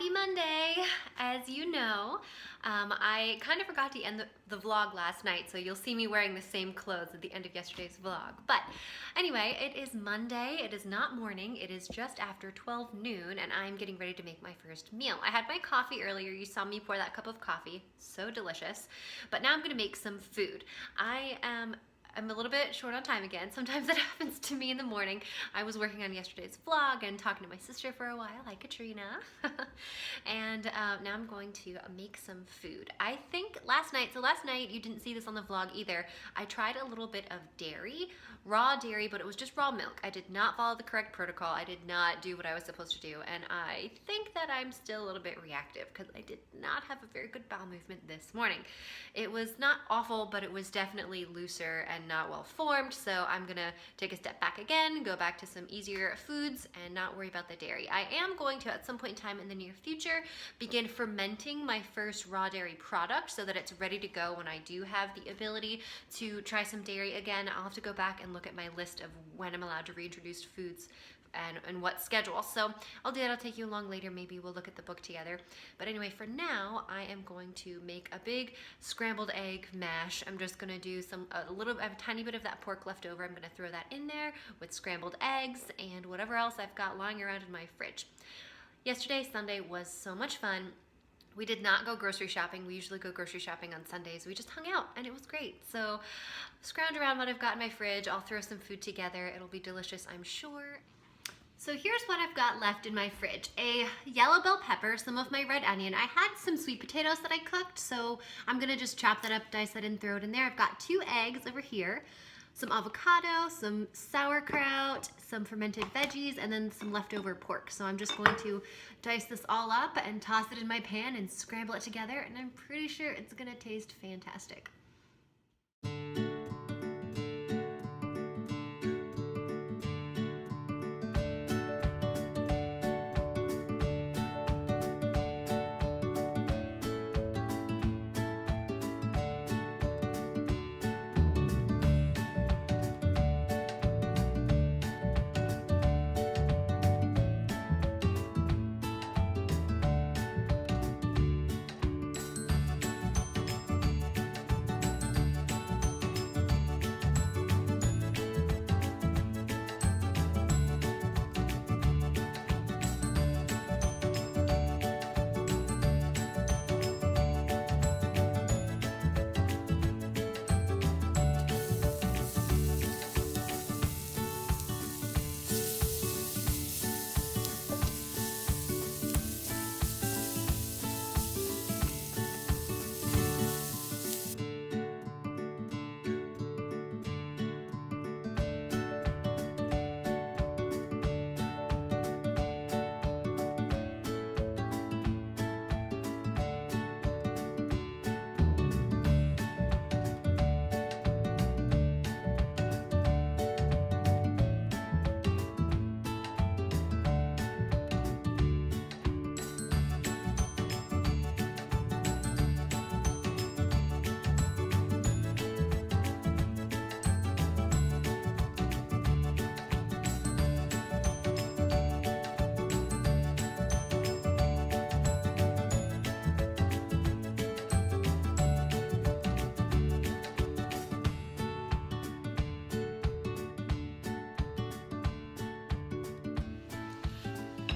Happy Monday! As you know, I kind of forgot to end the vlog last night, so you'll see me wearing the same clothes at the end of yesterday's vlog. But anyway, it is Monday. It is not morning. It is just after 12 noon, and I'm getting ready to make my first meal. I had my coffee earlier. You saw me pour that cup of coffee. So delicious. But now I'm going to make some food. I'm a little bit short on time again. Sometimes that happens to me in the morning. I was working on yesterday's vlog and talking to my sister for a while. Hi, Katrina. And now I'm going to make some food. I think last night you didn't see this on the vlog either, I tried a little bit of dairy, raw dairy, but it was just raw milk. I did not follow the correct protocol. I did not do what I was supposed to do. And I think that I'm still a little bit reactive because I did not have a very good bowel movement this morning. It was not awful, but it was definitely looser and not well formed, so I'm gonna take a step back again, go back to some easier foods and not worry about the dairy. I am going to, at some point in time in the near future, begin fermenting my first raw dairy product so that it's ready to go when I do have the ability to try some dairy again. I'll have to go back and look at my list of when I'm allowed to reintroduce foods and what schedule. So I'll do that. I'll take you along later. Maybe we'll look at the book together. But anyway, for now, I am going to make a big scrambled egg mash. I'm just gonna do a tiny bit of that pork left over. I'm gonna throw that in there with scrambled eggs and whatever else I've got lying around in my fridge. Yesterday, Sunday, was so much fun. We did not go grocery shopping. We usually go grocery shopping on Sundays. We just hung out and it was great. So scrounge around what I've got in my fridge. I'll throw some food together. It'll be delicious, I'm sure. So here's what I've got left in my fridge. A yellow bell pepper, some of my red onion. I had some sweet potatoes that I cooked, so I'm gonna just chop that up, dice that and throw it in there. I've got 2 eggs over here, some avocado, some sauerkraut, some fermented veggies, and then some leftover pork. So I'm just going to dice this all up and toss it in my pan and scramble it together, and I'm pretty sure it's gonna taste fantastic.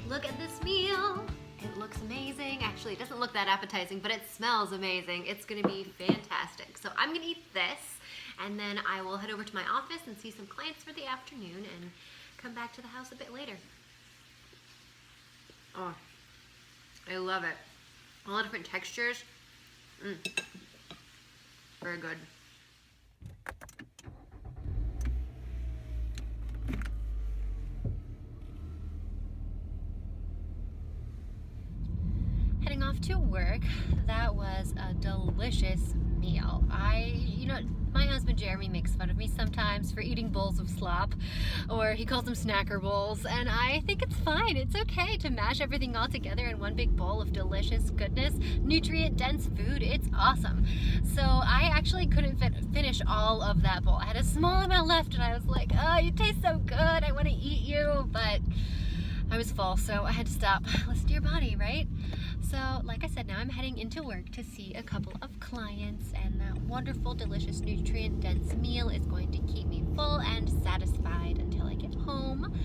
Look at this meal. It looks amazing. Actually, it doesn't look that appetizing, but it smells amazing. It's gonna be fantastic. So I'm gonna eat this, and then I will head over to my office and see some clients for the afternoon and come back to the house a bit later. Oh, I love it. All the different textures. Very good. Heading off to work. That was a delicious meal. My husband Jeremy makes fun of me sometimes for eating bowls of slop, or he calls them snacker bowls, and I think it's fine. It's okay to mash everything all together in one big bowl of delicious goodness, nutrient-dense food. It's awesome. So I actually couldn't finish all of that bowl. I had a small amount left, and I was like, oh, you taste so good. I want to eat you, but I was full, so I had to stop. Listen to your body, right? So, like I said, now I'm heading into work to see a couple of clients, and that wonderful, delicious, nutrient-dense meal is going to keep me full and satisfied until I get home.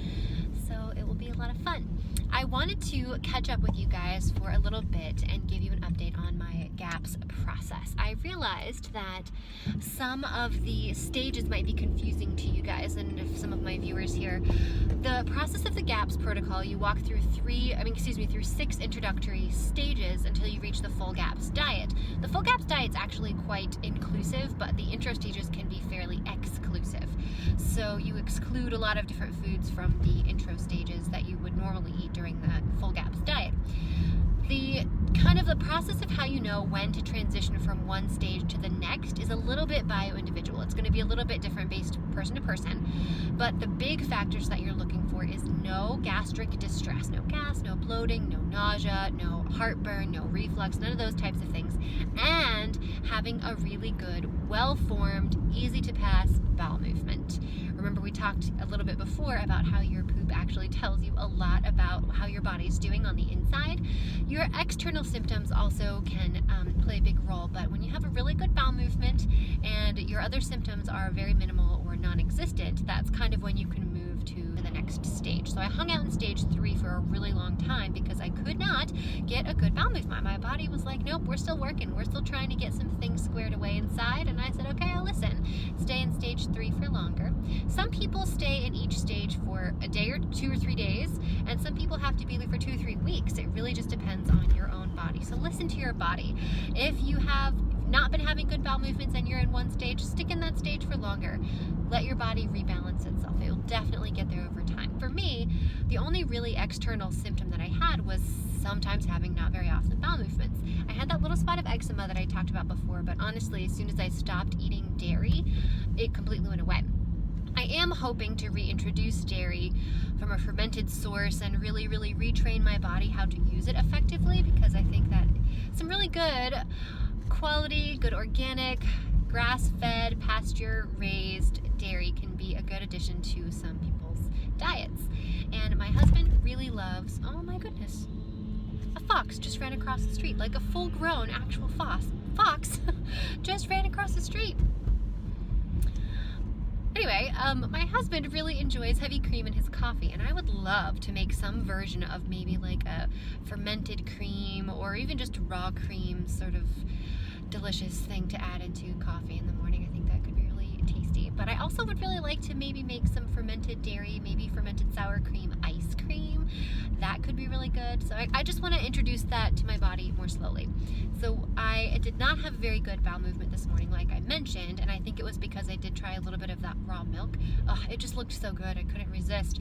So it will be a lot of fun. I wanted to catch up with you guys for a little bit and give you an update on my GAPS process. I realized that some of the stages might be confusing to you guys and if some of my viewers here. The process of the GAPS protocol, you walk through through 6 introductory stages until you reach the full GAPS diet. The full GAPS diet is actually quite inclusive, but the intro stages can be fairly exclusive. So you exclude a lot of different foods from the intro stages that you would normally eat during the full GAPS diet. The process of how you know when to transition from one stage to the next is a little bit bio-individual. It's going to be a little bit different based person to person, but the big factors that you're looking for is no gastric distress, no gas, no bloating, no nausea, no heartburn, no reflux, none of those types of things, and having a really good, well-formed, easy to pass bowel movement. Remember, we talked a little bit before about how your poop actually tells you a lot about how your body's doing on the inside. Your external symptoms also can play a big role, but when you have a really good bowel movement and your other symptoms are very minimal or non-existent, that's kind of when you can move to the next stage. So I hung out in stage 3 for a really long time because I could not get a good bowel movement. My body was like, nope, we're still working. We're still trying to get some things squared away inside. And I said, okay, I'll listen. Stay in stage 3 for longer. Some people stay in each stage for a day or 2 or 3 days, and some people have to be there for 2 or 3 weeks. It really just depends on your own body. So listen to your body. If you have not been having good bowel movements and you're in one stage, stick in that stage for longer. Let your body rebalance itself. It will definitely get there over time. For me, the only really external symptom that I had was sometimes having not very often bowel movements. I had that little spot of eczema that I talked about before, but honestly, as soon as I stopped eating dairy, it completely went away. I am hoping to reintroduce dairy from a fermented source and really retrain my body how to use it effectively, because I think that some really good quality, good organic, grass-fed, pasture-raised dairy can be a good addition to some people's diets. And my husband really loves, oh my goodness, a fox just ran across the street, like a full-grown actual fox just ran across the street. Anyway, my husband really enjoys heavy cream in his coffee, and I would love to make some version of maybe like a fermented cream or even just raw cream, sort of delicious thing to add into coffee in the morning. I think that could be really tasty. But I also would really like to maybe make some fermented dairy, maybe fermented sour cream ice cream. That could be really good. So I just want to introduce that to my body more slowly. So I did not have very good bowel movement this morning, like I mentioned, and I think it was because I did try a little bit of that raw milk. It just looked so good, I couldn't resist.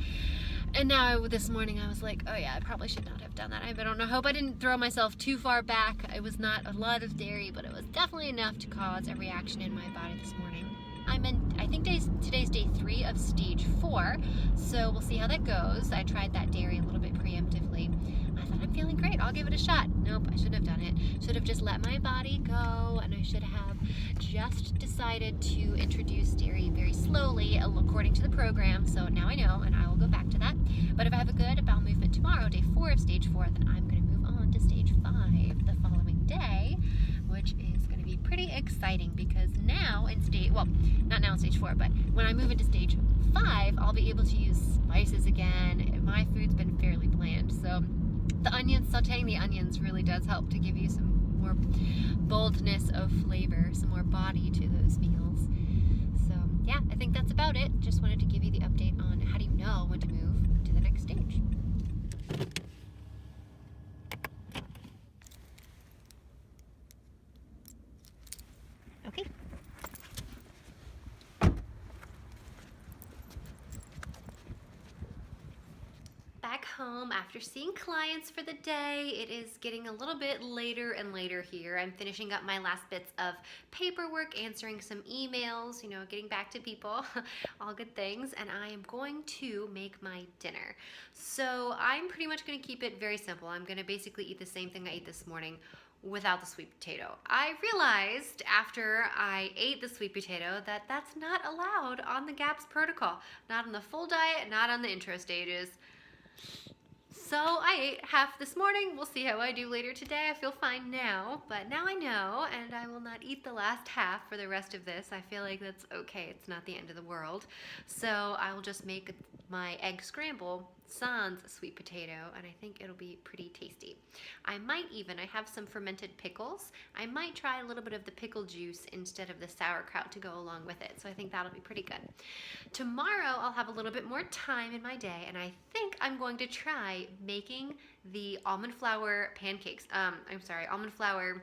And now this morning I was like, oh yeah, I probably should not have done that. I don't know, hope I didn't throw myself too far back. It was not a lot of dairy, but it was definitely enough to cause a reaction in my body this morning. I think today's day 3 of stage 4, so we'll see how that goes. I tried that dairy a little bit preemptively. I thought, I'm feeling great, I'll give it a shot. Nope, I shouldn't have done it. Should have just let my body go, and I should have just decided to introduce dairy very slowly according to the program. So now I know, and I will go back to that. But if I have a good bowel movement tomorrow, day 4 of stage 4, then I'm going to move on to stage 5 the following day, which is going to be pretty exciting because now in not now in stage 4, but when I move into stage 5, I'll be able to use spices again. My food's been fairly bland, so sauteing the onions really does help to give you some more boldness of flavor, some more body to those meals. So yeah, I think that's about it. Just wanted to give you the update on how do you know when to move to the next stage. Okay. Back home after seeing clients for the day. It is getting a little bit later and later here. I'm finishing up my last bits of paperwork, answering some emails, getting back to people, all good things, and I am going to make my dinner. So I'm pretty much going to keep it very simple. I'm going to basically eat the same thing I ate this morning without the sweet potato. I realized after I ate the sweet potato that that's not allowed on the GAPS protocol. Not on the full diet, not on the intro stages. So I ate half this morning. We'll see how I do later today. I feel fine now, but now I know, and I will not eat the last half for the rest of this. I feel like that's okay. It's not the end of the world. So I will just make my egg scramble sans sweet potato, and I think it'll be pretty tasty. I have some fermented pickles. I might try a little bit of the pickle juice instead of the sauerkraut to go along with it. So I think that'll be pretty good. Tomorrow I'll have a little bit more time in my day, and I think I'm going to try making the almond flour pancakes. Almond flour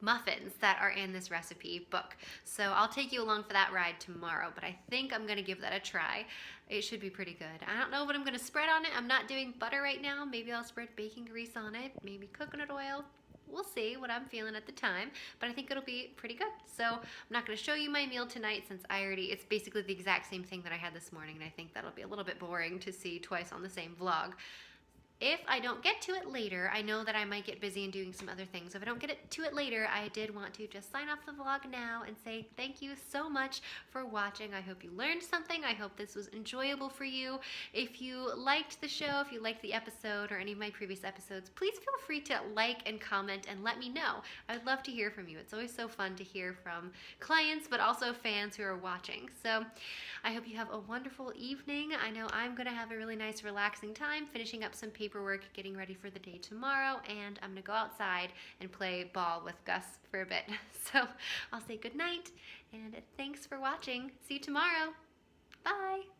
muffins that are in this recipe book. So I'll take you along for that ride tomorrow, but I think I'm gonna give that a try. It should be pretty good. I don't know what I'm gonna spread on it. I'm not doing butter right now. Maybe I'll spread baking grease on it, maybe coconut oil. We'll see what I'm feeling at the time, but I think it'll be pretty good. So I'm not gonna show you my meal tonight since it's basically the exact same thing that I had this morning, and I think that'll be a little bit boring to see twice on the same vlog. If I don't get to it later, I know that I might get busy and doing some other things. If I don't get to it later, I did want to just sign off the vlog now and say thank you so much for watching. I hope you learned something. I hope this was enjoyable for you. If you liked the show, if you liked the episode or any of my previous episodes, please feel free to like and comment and let me know. I would love to hear from you. It's always so fun to hear from clients, but also fans who are watching. So I hope you have a wonderful evening. I know I'm gonna have a really nice relaxing time finishing up some paperwork, getting ready for the day tomorrow, and I'm gonna go outside and play ball with Gus for a bit. So I'll say good night and thanks for watching. See you tomorrow. Bye.